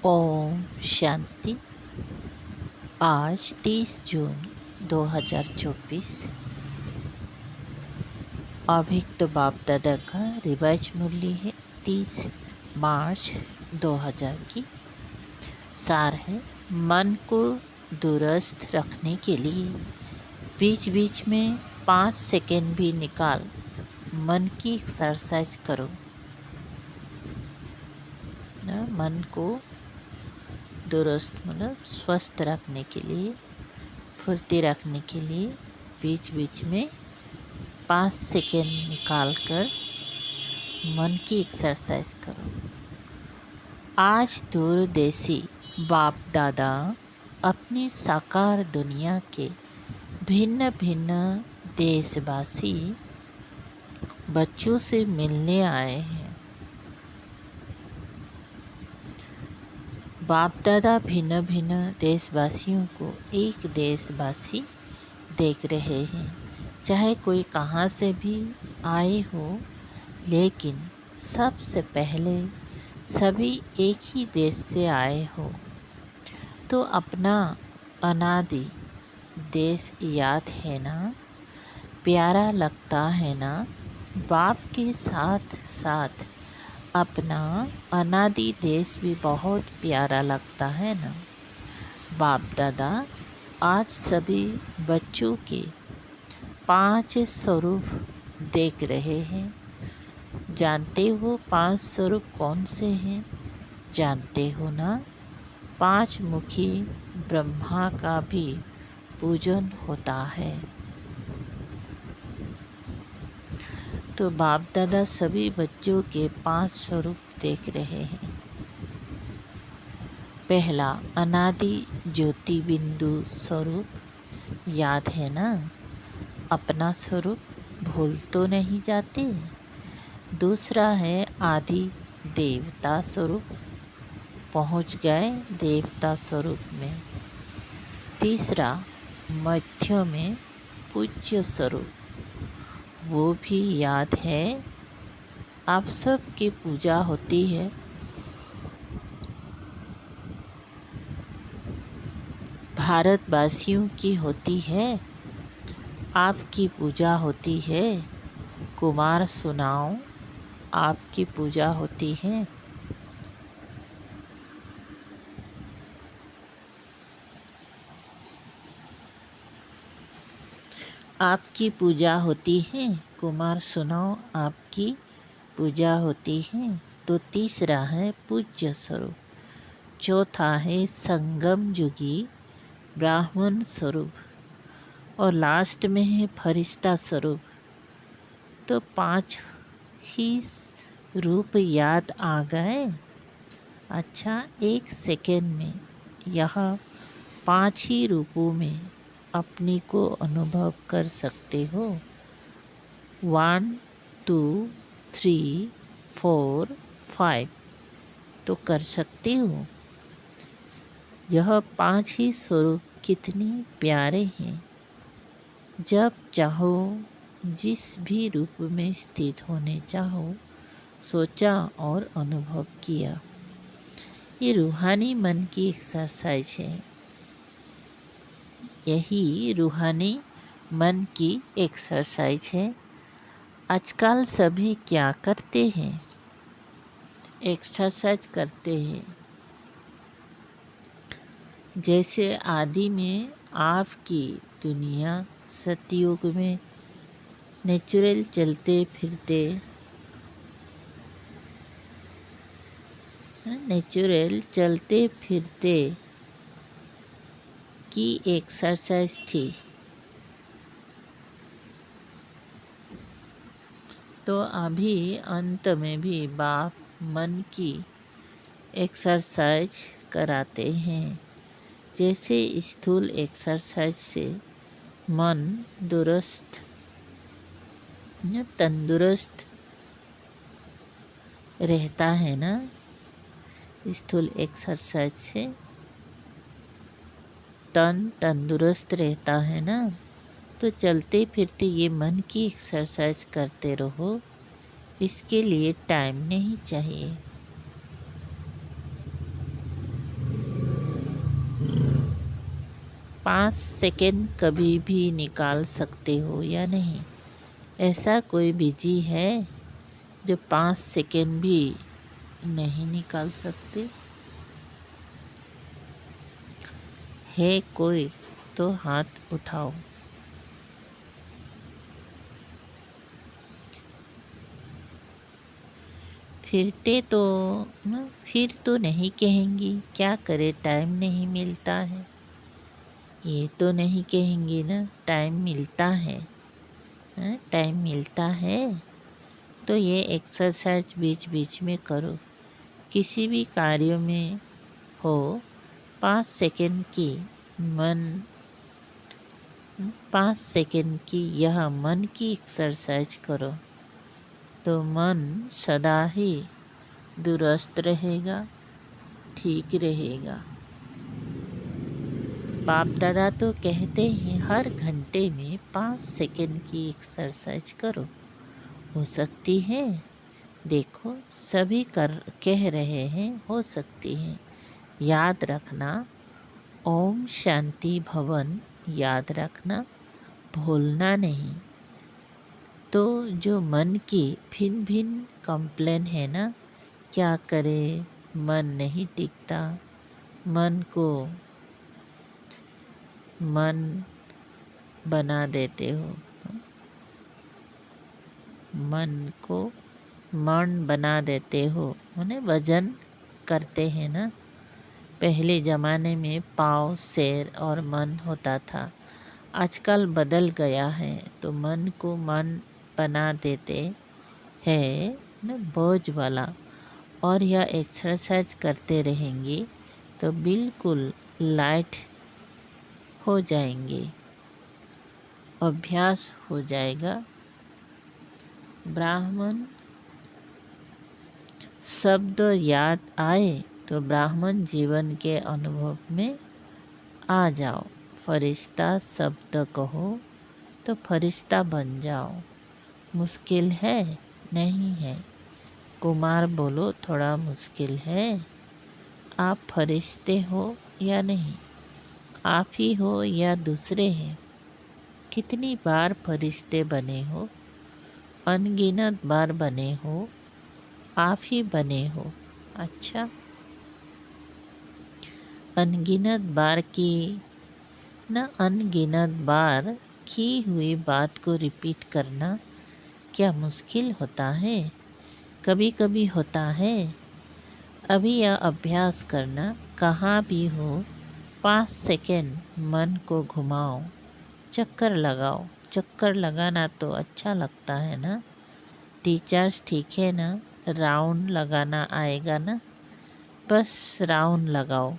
ओम शांति। आज 30 जून 2024 अभिक्त बाप दादा का रिवाइज मूल्य है 30 मार्च 2000 की। सार है, मन को दुरुस्त रखने के लिए बीच बीच में 5 सेकेंड भी निकाल मन की एक्सरसाइज करो। मन को दुरुस्त मतलब स्वस्थ रखने के लिए, फुर्ती रखने के लिए बीच बीच में 5 सेकेंड निकाल कर मन की एक्सरसाइज करो। आज दूरदेशी बाप दादा अपनी साकार दुनिया के भिन्न भिन्न देशवासी बच्चों से मिलने आए हैं। बाप दादा भिन्न भिन्न देशवासियों को एक देशवासी देख रहे हैं, चाहे कोई कहाँ से भी आए हो, लेकिन सबसे पहले सभी एक ही देश से आए हो। तो अपना अनादि देश याद है ना, प्यारा लगता है ना। बाप के साथ साथ अपना अनादि देश भी बहुत प्यारा लगता है ना। बाप दादा आज सभी बच्चों के 5 स्वरूप देख रहे हैं। जानते हो 5 स्वरूप कौन से हैं? जानते हो ना, 5 मुखी ब्रह्मा का भी पूजन होता है। तो बाप दादा सभी बच्चों के 5 स्वरूप देख रहे हैं। पहला अनादि ज्योति बिंदु स्वरूप याद है ना, अपना स्वरूप भूल तो नहीं जाते। दूसरा है आदि देवता स्वरूप, पहुंच गए देवता स्वरूप में। तीसरा मध्य में पूज्य स्वरूप, वो भी याद है। आप सब की पूजा होती है। भारतवासियों की होती है, आपकी पूजा होती है। कुमार सुनाओ, आपकी पूजा होती है। आपकी पूजा होती है। कुमार सुनाओ, आपकी पूजा होती है। तो तीसरा है पूज्य स्वरूप। चौथा है संगम युगी ब्राह्मण स्वरूप। और लास्ट में है फरिश्ता स्वरूप। तो 5 ही रूप याद आ गए। अच्छा, 1 सेकेंड में यह 5 ही रूपों में अपनी को अनुभव कर सकते हो। 1 2 3 4 5 तो कर सकते हो। यह 5 ही स्वरूप कितने प्यारे हैं। जब चाहो जिस भी रूप में स्थित होने चाहो, सोचा और अनुभव किया। ये रूहानी मन की एक्सरसाइज है। यही रूहानी मन की एक्सरसाइज है। आजकल सभी क्या करते हैं? एक्सरसाइज करते हैं। जैसे आदि में आपकी दुनिया सतयुग में नेचुरल चलते फिरते की एक्सरसाइज थी। तो अभी अंत में भी बाप मन की एक्सरसाइज कराते हैं। जैसे स्थूल एक्सरसाइज से मन तंदुरुस्त रहता है ना। स्थूल एक्सरसाइज से तन तंदुरुस्त रहता है ना। तो चलते फिरते ये मन की एक्सरसाइज करते रहो। इसके लिए टाइम नहीं चाहिए। 5 सेकंड कभी भी निकाल सकते हो या नहीं? ऐसा कोई बिजी है जो 5 सेकंड भी नहीं निकाल सकते? है कोई तो हाथ उठाओ। फिर तो नहीं कहेंगी क्या करे टाइम नहीं मिलता है। ये तो नहीं कहेंगी ना टाइम मिलता है। टाइम मिलता है तो ये एक्सरसाइज बीच बीच में करो। किसी भी कार्य में हो 5 सेकंड की मन 5 सेकंड की यह मन की एक्सरसाइज करो तो मन सदा ही दुरुस्त रहेगा, ठीक रहेगा। बाप दादा तो कहते हैं हर घंटे में 5 सेकंड की एक्सरसाइज करो। हो सकती है? देखो सभी कह रहे हैं हो सकती है। याद रखना ओम शांति भवन, याद रखना भूलना नहीं। तो जो मन की भिन्न भिन्न कंप्लेन है ना, क्या करे मन नहीं टिकता, मन बना देते हो, मन को मन बना देते हो, उन्हें वजन करते हैं ना। पहले ज़माने में पाँव, सिर और मन होता था, आजकल बदल गया है तो मन को मन बना देते हैं ना बोझ वाला। और यह एक्सरसाइज करते रहेंगे तो बिल्कुल लाइट हो जाएंगे, अभ्यास हो जाएगा। ब्राह्मण शब्द याद आए तो ब्राह्मण जीवन के अनुभव में आ जाओ। फरिश्ता शब्द कहो तो फरिश्ता बन जाओ। मुश्किल है? नहीं है। कुमार बोलो थोड़ा मुश्किल है। आप फरिश्ते हो या नहीं? आप ही हो या दूसरे हैं? कितनी बार फरिश्ते बने हो? अनगिनत बार बने हो, आप ही बने हो। अच्छा, अनगिनत बार की हुई बात को रिपीट करना क्या मुश्किल होता है? कभी कभी होता है। अभी यह अभ्यास करना, कहाँ भी हो 5 सेकंड मन को घुमाओ, चक्कर लगाओ। चक्कर लगाना तो अच्छा लगता है ना। टीचर्स ठीक है ना, राउंड लगाना आएगा ना, बस राउंड लगाओ।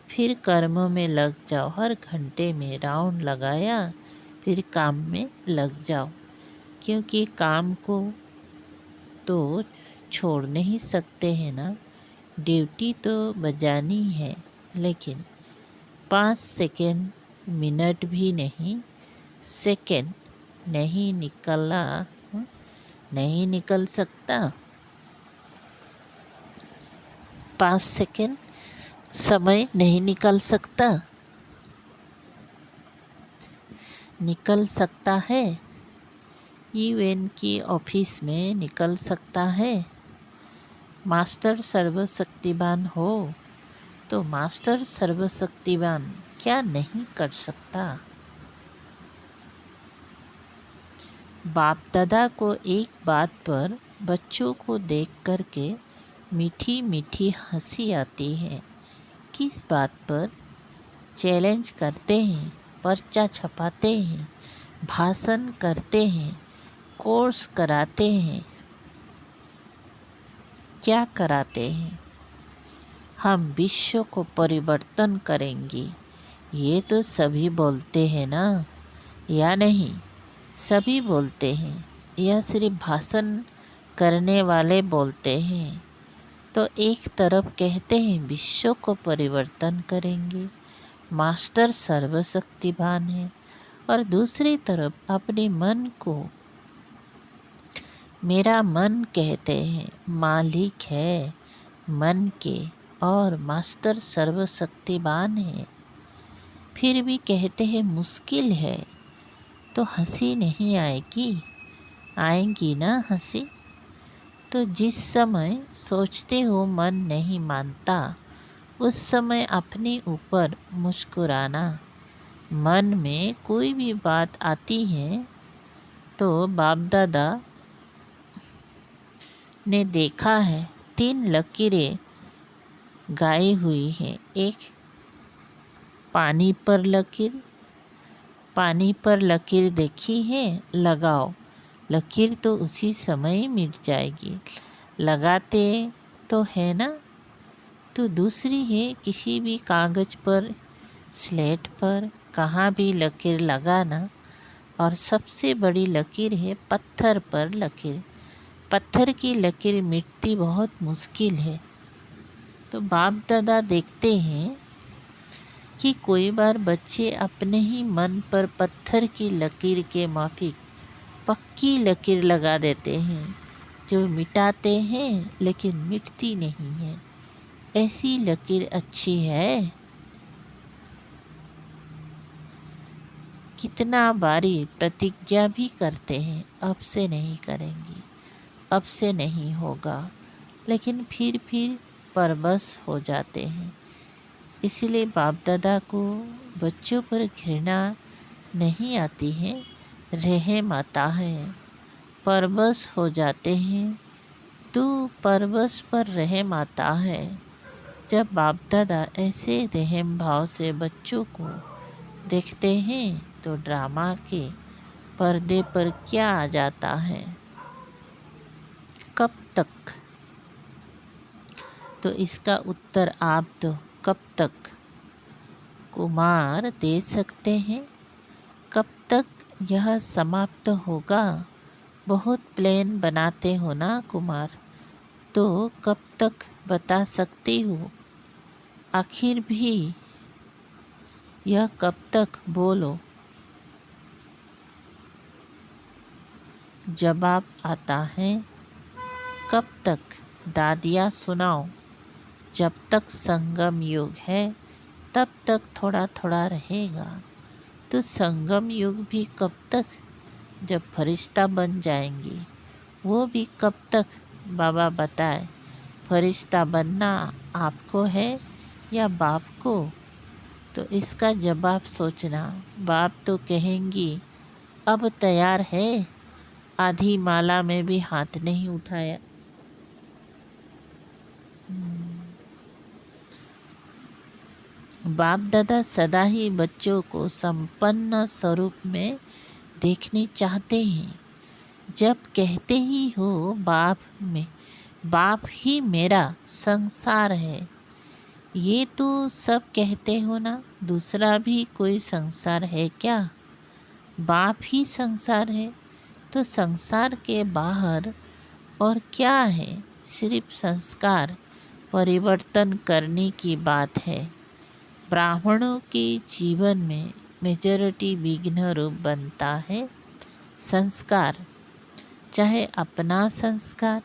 फिर कर्मों में लग जाओ। हर घंटे में राउंड लगाया फिर काम में लग जाओ, क्योंकि काम को तो छोड़ नहीं सकते हैं ना। ड्यूटी तो बजानी है, लेकिन 5 सेकंड, मिनट भी नहीं, सेकंड नहीं निकल सकता। 5 सेकंड समय नहीं निकल सकता। निकल सकता है। यूएन की ऑफिस में निकल सकता है। मास्टर सर्वशक्तिवान हो तो मास्टर सर्वशक्तिवान क्या नहीं कर सकता? बाप दादा को एक बात पर बच्चों को देख करके मीठी मीठी हंसी आती है। किस बात पर? चैलेंज करते हैं, पर्चा छपाते हैं, भाषण करते हैं, कोर्स कराते हैं। क्या कराते हैं? हम विश्व को परिवर्तन करेंगे। ये तो सभी बोलते हैं ना, या नहीं? सभी बोलते हैं, यह सिर्फ भाषण करने वाले बोलते हैं। तो एक तरफ कहते हैं विश्व को परिवर्तन करेंगे, मास्टर सर्वशक्तिवान है, और दूसरी तरफ अपने मन को, मेरा मन कहते हैं मालिक है मन के और मास्टर सर्वशक्तिवान है। फिर भी कहते हैं मुश्किल है, तो हंसी नहीं आएगी? आएगी ना हंसी? तो जिस समय सोचते हो मन नहीं मानता, उस समय अपने ऊपर मुस्कुराना। मन में कोई भी बात आती है तो बाप दादा ने देखा है, 3 लकीरें गाई हुई हैं। एक पानी पर लकीर, पानी पर लकीर देखी है, लगाओ। लकीर तो उसी समय मिट जाएगी, लगाते तो है ना। तो दूसरी है किसी भी कागज़ पर, स्लेट पर, कहाँ भी लकीर लगाना। और सबसे बड़ी लकीर है पत्थर पर लकीर। पत्थर की लकीर मिटती बहुत मुश्किल है। तो बाप दादा देखते हैं कि कोई बार बच्चे अपने ही मन पर पत्थर की लकीर के माफिक पक्की लकीर लगा देते हैं, जो मिटाते हैं लेकिन मिटती नहीं है। ऐसी लकीर अच्छी है। कितना बारी प्रतिज्ञा भी करते हैं, अब से नहीं करेंगी, अब से नहीं होगा, लेकिन फिर परवश हो जाते हैं। इसलिए बाप दादा को बच्चों पर घृणा नहीं आती है, रहम आता है। परवश हो जाते हैं तो परवश पर रहम आता है। जब बाप दादा ऐसे रहम भाव से बच्चों को देखते हैं तो ड्रामा के पर्दे पर क्या आ जाता है? कब तक? तो इसका उत्तर आप दो, कब तक कुमार दे सकते हैं? कब तक यह समाप्त होगा? बहुत प्लान बनाते हो ना कुमार, तो कब तक बता सकती हो? आखिर भी यह कब तक बोलो। जवाब आता है, कब तक दादियाँ सुनाओ। जब तक संगम युग है तब तक थोड़ा थोड़ा रहेगा। तो संगम युग भी कब तक? जब फरिश्ता बन जाएंगी, वो भी कब तक? बाबा बताए, फरिश्ता बनना आपको है या बाप को? तो इसका जवाब सोचना। बाप तो कहेंगी अब तैयार है, आधी माला में भी हाथ नहीं उठाया। बाप दादा सदा ही बच्चों को संपन्न स्वरूप में देखने चाहते हैं। जब कहते ही हो बाप ही मेरा संसार है, ये तो सब कहते हो ना, दूसरा भी कोई संसार है क्या? बाप ही संसार है, तो संसार के बाहर और क्या है? सिर्फ संस्कार परिवर्तन करने की बात है। ब्राह्मणों के जीवन में मेजॉरिटी विघ्न रूप बनता है संस्कार। चाहे अपना संस्कार,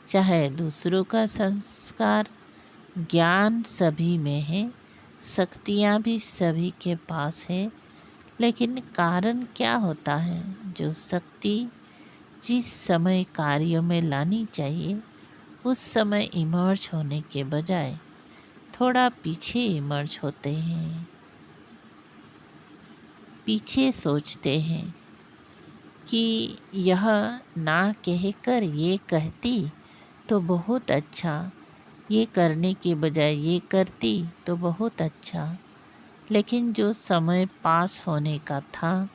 चाहे दूसरों का संस्कार। ज्ञान सभी में है, शक्तियाँ भी सभी के पास है, लेकिन कारण क्या होता है? जो शक्ति जिस समय कार्यों में लानी चाहिए, उस समय इमर्ज होने के बजाय थोड़ा पीछे इमर्ज होते हैं। पीछे सोचते हैं कि यह ना कहकर ये कहती तो बहुत अच्छा, ये करने के बजाय ये करती तो बहुत अच्छा। लेकिन जो समय पास होने का था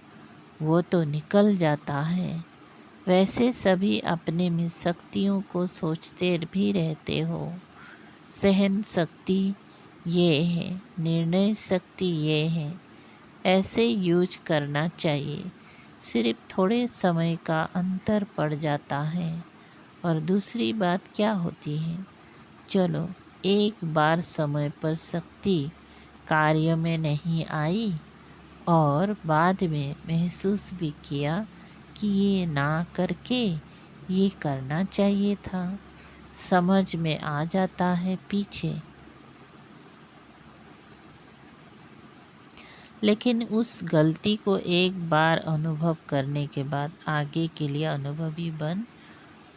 वो तो निकल जाता है। वैसे सभी अपने में शक्तियों को सोचते भी रहते हो। सहन शक्ति ये है, निर्णय शक्ति ये है, ऐसे यूज करना चाहिए। सिर्फ थोड़े समय का अंतर पड़ जाता है। और दूसरी बात क्या होती है? चलो एक बार समय पर शक्ति कार्य में नहीं आई और बाद में महसूस भी किया कि ये ना करके ये करना चाहिए था, समझ में आ जाता है पीछे। लेकिन उस गलती को एक बार अनुभव करने के बाद आगे के लिए अनुभवी बन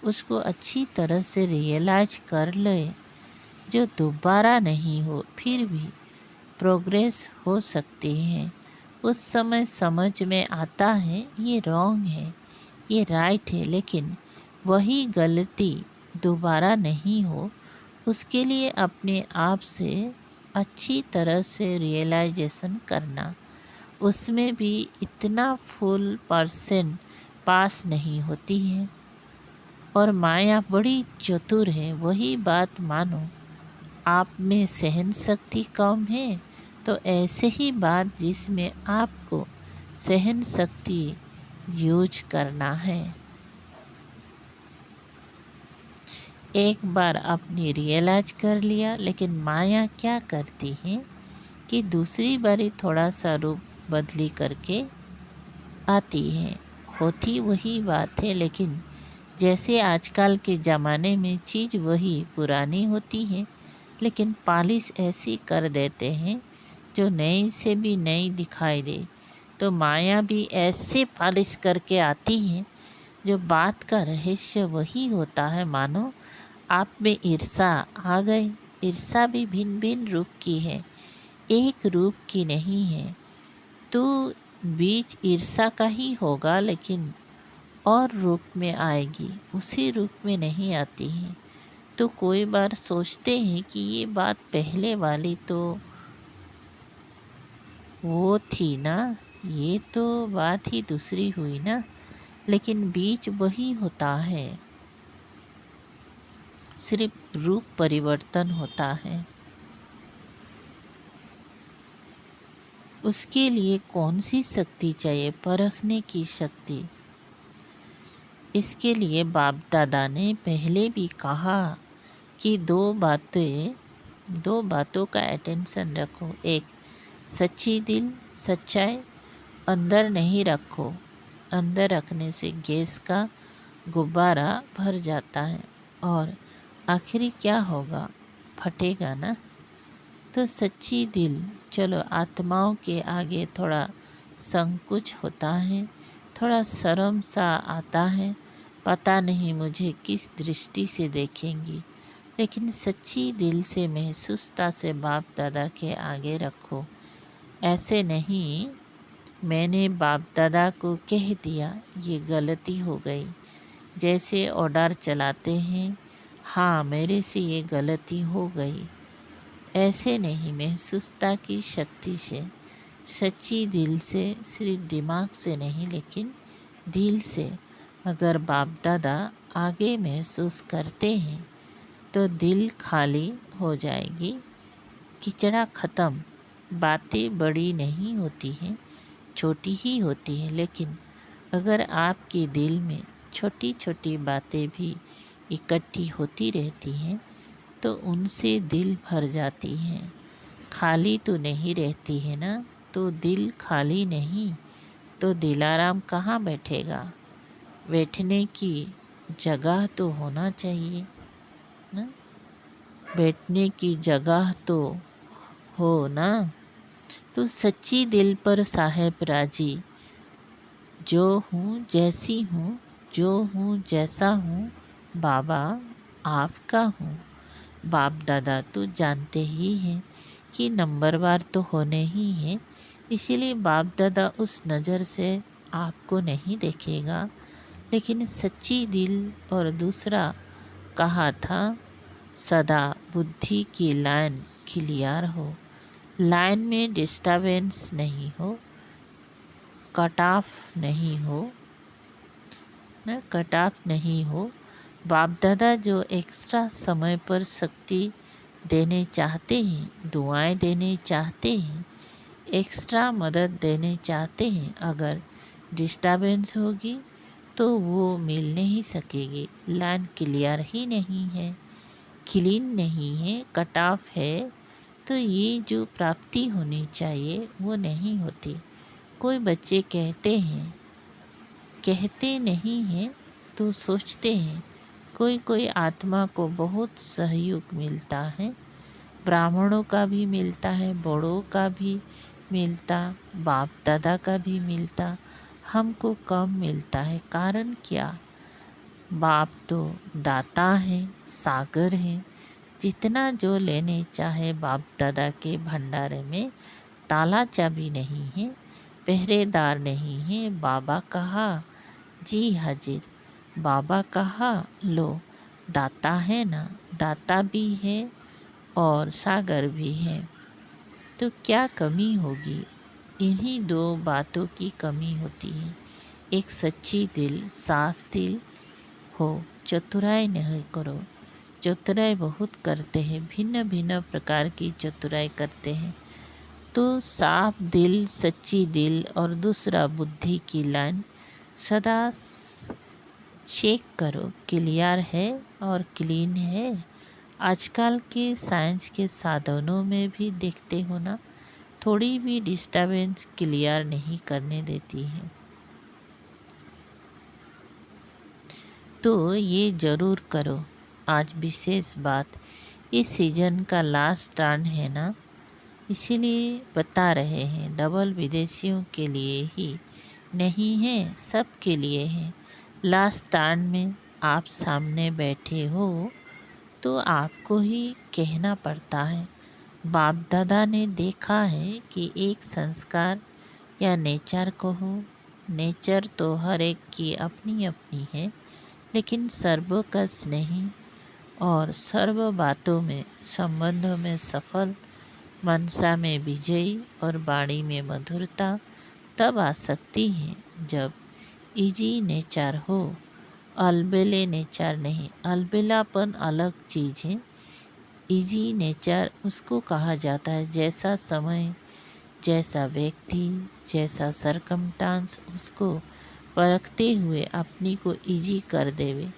उसको अच्छी तरह से रियलाइज कर ले, जो दोबारा नहीं हो। फिर भी प्रोग्रेस हो सकती है। उस समय समझ में आता है ये रॉन्ग है, ये राइट है, लेकिन वही गलती दोबारा नहीं हो, उसके लिए अपने आप से अच्छी तरह से रियलाइजेशन करना। उसमें भी इतना फुल परसेंट पास नहीं होती है। और माया बड़ी चतुर है। वही बात मानो आप में सहन शक्ति कम है, तो ऐसे ही बात जिसमें आपको सहन शक्ति यूज करना है। एक बार आपने रियलाइज कर लिया, लेकिन माया क्या करती है कि दूसरी बारी थोड़ा सा रूप बदली करके आती है। होती वही बात है, लेकिन जैसे आजकल के ज़माने में चीज़ वही पुरानी होती है, लेकिन पॉलिश ऐसी कर देते हैं जो नई से भी नई दिखाई दे। तो माया भी ऐसे पॉलिश करके आती है जो बात का रहस्य वही होता है। मानो आप में ईर्षा आ गई। ईर्षा भी भिन्न भिन्न रूप की है, एक रूप की नहीं है। तो बीज ईर्षा का ही होगा, लेकिन और रूप में आएगी, उसी रूप में नहीं आती है। तो कोई बार सोचते हैं कि ये बात पहले वाली तो वो थी ना, ये तो बात ही दूसरी हुई ना, लेकिन बीज वही होता है, सिर्फ रूप परिवर्तन होता है। उसके लिए कौन सी शक्ति चाहिए? परखने की शक्ति। इसके लिए बाप दादा ने पहले भी कहा कि दो बातों का अटेंशन रखो। एक, सच्ची दिल, सच्चाई अंदर नहीं रखो। अंदर रखने से गैस का गुब्बारा भर जाता है और आखिरी क्या होगा? फटेगा ना। तो सच्ची दिल, चलो आत्माओं के आगे थोड़ा संकोच होता है, थोड़ा शर्म सा आता है, पता नहीं मुझे किस दृष्टि से देखेंगी, लेकिन सच्ची दिल से महसूसता से बाप दादा के आगे रखो। ऐसे नहीं मैंने बाप दादा को कह दिया, ये गलती हो गई। जैसे ऑर्डर चलाते हैं, हाँ मेरे से ये गलती हो गई। ऐसे नहीं, महसूसता की शक्ति से, सच्ची दिल से, सिर्फ दिमाग से नहीं लेकिन दिल से। अगर बाप दादा आगे महसूस करते हैं तो दिल खाली हो जाएगी, किचड़ा ख़त्म। बातें बड़ी नहीं होती हैं, छोटी ही होती हैं, लेकिन अगर आपके दिल में छोटी छोटी बातें भी इकट्ठी होती रहती हैं तो उनसे दिल भर जाती हैं। खाली तो नहीं रहती है ना। तो दिल खाली नहीं तो दिलाराम कहाँ बैठेगा? बैठने की जगह तो होना चाहिए ना, बैठने की जगह तो हो ना। तो सच्ची दिल पर साहेब राजी, जो हूँ जैसी हूँ, जो हूँ जैसा हूँ, बाबा आपका हूँ। बाप दादा तो जानते ही हैं कि नंबरवार तो होने ही हैं, इसीलिए बाप दादा उस नज़र से आपको नहीं देखेगा। लेकिन सच्ची दिल और दूसरा कहा था, सदा बुद्धि की लाइन क्लियर हो, लाइन में डिस्टर्बेंस नहीं हो, कट ऑफ नहीं हो ना, कट ऑफ नहीं हो। बाप दादा जो एक्स्ट्रा समय पर शक्ति देने चाहते हैं, दुआएं देने चाहते हैं, एक्स्ट्रा मदद देने चाहते हैं, अगर डिस्टर्बेंस होगी तो वो मिल नहीं सकेगी। लाइन क्लियर ही नहीं है, क्लीन नहीं है, कट ऑफ है, तो ये जो प्राप्ति होनी चाहिए वो नहीं होती। कोई बच्चे कहते नहीं हैं तो सोचते हैं। कोई कोई आत्मा को बहुत सहयोग मिलता है, ब्राह्मणों का भी मिलता है, बड़ों का भी मिलता, बाप दादा का भी मिलता, हमको कम मिलता है। कारण क्या? बाप तो दाता है, सागर है। जितना जो लेने चाहे बाप दादा के भंडारे में ताला चाबी नहीं है, पहरेदार नहीं है। बाबा कहा जी हाजिर, बाबा कहा लो। दाता है ना, दाता भी है और सागर भी है। तो क्या कमी होगी? इन्हीं दो बातों की कमी होती है। एक सच्ची दिल, साफ दिल हो, चतुराई नहीं करो। चतुराई बहुत करते हैं, भिन्न भिन्न प्रकार की चतुराई करते हैं। तो साफ दिल, सच्ची दिल और दूसरा बुद्धि की लाइन सदा चेक करो, क्लियर है और क्लीन है। आजकल के साइंस के साधनों में भी देखते हो ना, थोड़ी भी डिस्टर्बेंस क्लियर नहीं करने देती है। तो ये ज़रूर करो। आज विशेष बात, इस सीज़न का लास्ट टर्न है ना, इसीलिए बता रहे हैं। डबल विदेशियों के लिए ही नहीं है, सब के लिए है। लास्ट टर्न में आप सामने बैठे हो तो आपको ही कहना पड़ता है। बाप दादा ने देखा है कि एक संस्कार या नेचर को हो, नेचर तो हर एक की अपनी अपनी है, लेकिन सर्व का स्नेही और सर्व बातों में, संबंधों में सफल, मनसा में विजयी और वाणी में मधुरता तब आ सकती है जब इजी नेचर हो, अलबेले नेचर नहीं। अलबेलापन अलग चीज़ है। इजी नेचर उसको कहा जाता है जैसा समय, जैसा व्यक्ति, जैसा सरकमस्टांस उसको परखते हुए अपनी को इजी कर देवे।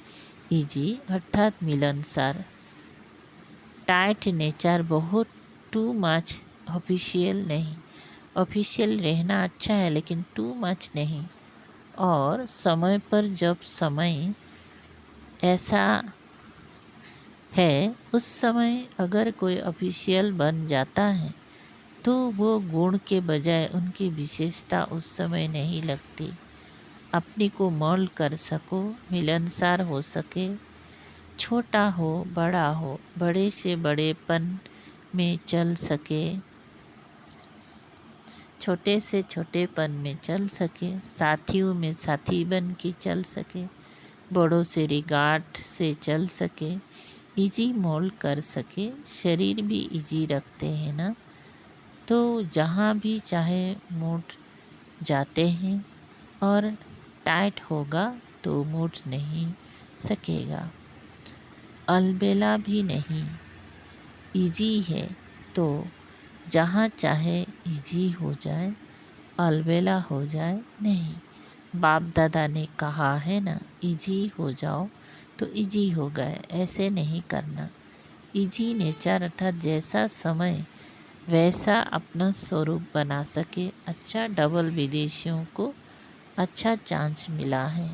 इजी अर्थात मिलनसार। टाइट नेचर बहुत टू मच ऑफिशियल नहीं। ऑफिशियल रहना अच्छा है लेकिन टू मच नहीं। और समय पर जब समय ऐसा है, उस समय अगर कोई ऑफिशियल बन जाता है तो वो गुण के बजाय उनकी विशेषता उस समय नहीं लगती। अपनी को मोल्ड कर सको, मिलनसार हो सके, छोटा हो बड़ा हो, बड़े से बड़ेपन में चल सके, छोटे से छोटेपन में चल सके, साथियों में साथी बन के चल सके, बड़ों से रिगार्ड से चल सके, इजी मोल्ड कर सके। शरीर भी इजी रखते हैं ना, तो जहाँ भी चाहे मूड जाते हैं और टाइट होगा तो मूड नहीं सकेगा। अलबेला भी नहीं, इजी है तो जहाँ चाहे इजी हो जाए, अलबेला हो जाए नहीं। बाप दादा ने कहा है ना, इजी हो जाओ तो इजी हो गए, ऐसे नहीं करना। इजी नेचर अर्थात जैसा समय वैसा अपना स्वरूप बना सके। अच्छा, डबल विदेशियों को अच्छा चांस मिला है।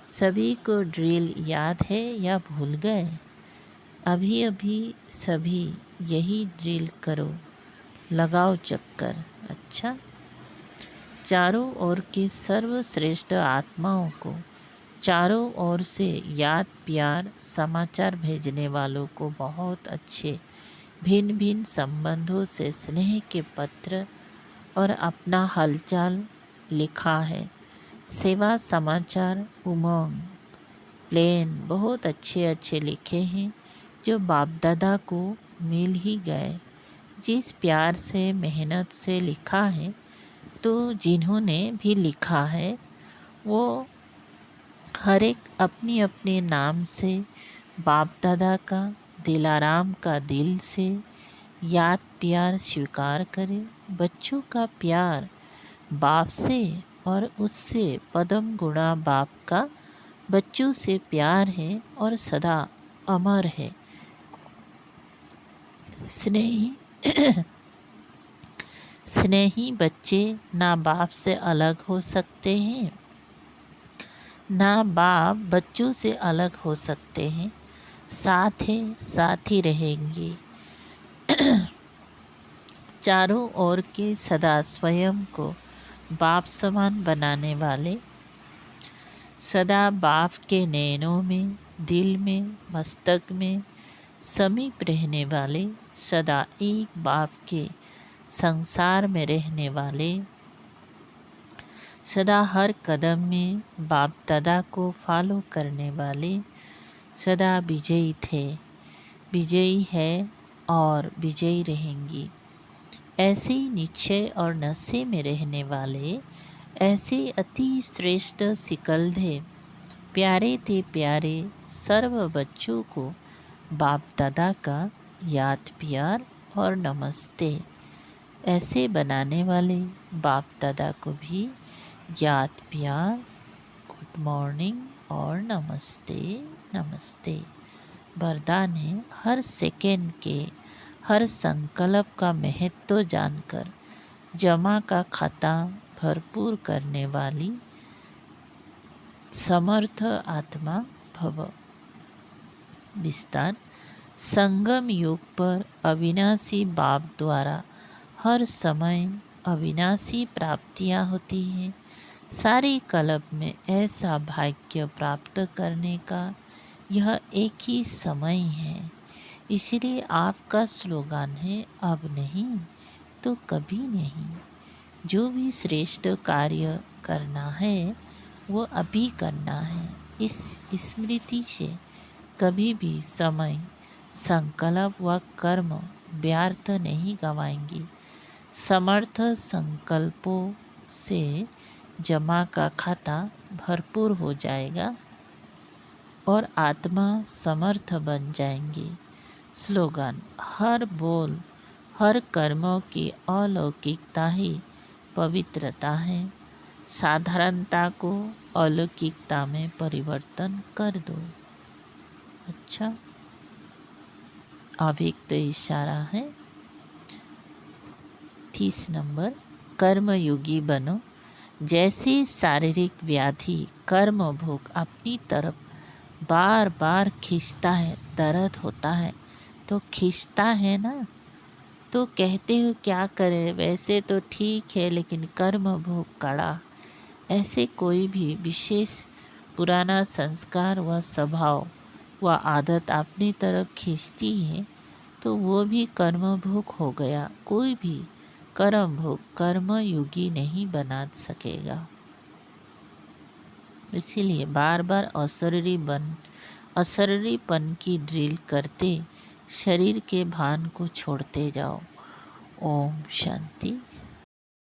सभी को ड्रिल याद है या भूल गए? अभी अभी सभी यही ड्रिल करो, लगाओ चक्कर। अच्छा, चारों ओर के सर्वश्रेष्ठ आत्माओं को, चारों ओर से याद, प्यार, समाचार भेजने वालों को बहुत अच्छे भिन्न भिन्न संबंधों से स्नेह के पत्र और अपना हालचाल लिखा है। सेवा समाचार, उमंग, प्लेन बहुत अच्छे अच्छे लिखे हैं जो बाप दादा को मिल ही गए। जिस प्यार से, मेहनत से लिखा है, तो जिन्होंने भी लिखा है वो हर एक अपनी अपने नाम से बाप दादा का, दिलाराम का दिल से याद प्यार स्वीकार करें। बच्चों का प्यार बाप से और उससे पदम गुणा बाप का बच्चों से प्यार है और सदा अमर है। स्नेही स्नेही बच्चे ना बाप से अलग हो सकते हैं, ना बाप बच्चों से अलग हो सकते हैं। साथ है, साथ ही रहेंगे। चारों ओर के सदा स्वयं को बाप समान बनाने वाले, सदा बाप के नैनों में, दिल में, मस्तक में समीप रहने वाले, सदा एक बाप के संसार में रहने वाले, सदा हर कदम में बाप दादा को फॉलो करने वाले, सदा विजयी थे, विजयी है और विजयी रहेंगी, ऐसे ही निश्चय और नशे में रहने वाले, ऐसे अति श्रेष्ठ सिकलधे प्यारे थे प्यारे सर्व बच्चों को बाप दादा का याद प्यार और नमस्ते। ऐसे बनाने वाले बाप दादा को भी याद प्यार, गुड मॉर्निंग और नमस्ते नमस्ते। वरदान है, हर सेकेंड के हर संकल्प का महत्व जानकर जमा का खाता भरपूर करने वाली समर्थ आत्मा भव। विस्तार, संगम युग पर अविनाशी बाप द्वारा हर समय अविनाशी प्राप्तियां होती हैं। सारे कल्प में ऐसा भाग्य प्राप्त करने का यह एक ही समय है। इसलिए आपका स्लोगन है, अब नहीं तो कभी नहीं। जो भी श्रेष्ठ कार्य करना है वो अभी करना है। इस स्मृति से कभी भी समय, संकल्प व कर्म व्यर्थ नहीं गवाएंगे। समर्थ संकल्पों से जमा का खाता भरपूर हो जाएगा और आत्मा समर्थ बन जाएंगे। स्लोगन, हर बोल हर कर्मों की अलौकिकता ही पवित्रता है। साधारणता को अलौकिकता में परिवर्तन कर दो। अच्छा, अव्यक्त इशारा है। 30 नंबर, कर्मयोगी बनो। जैसी शारीरिक व्याधि कर्म भोग अपनी तरफ बार बार खींचता है, दर्द होता है तो खींचता है ना, तो कहते हो क्या करें, वैसे तो ठीक है लेकिन कर्म भोग कड़ा। ऐसे कोई भी विशेष पुराना संस्कार व स्वभाव व आदत अपनी तरफ खींचती है तो वो भी कर्म भोग हो गया। कोई भी कर्म भोग कर्मयोगी नहीं बना सकेगा। इसीलिए बार बार अशरीरीपन की ड्रिल करते शरीर के भान को छोड़ते जाओ। ओम शांति।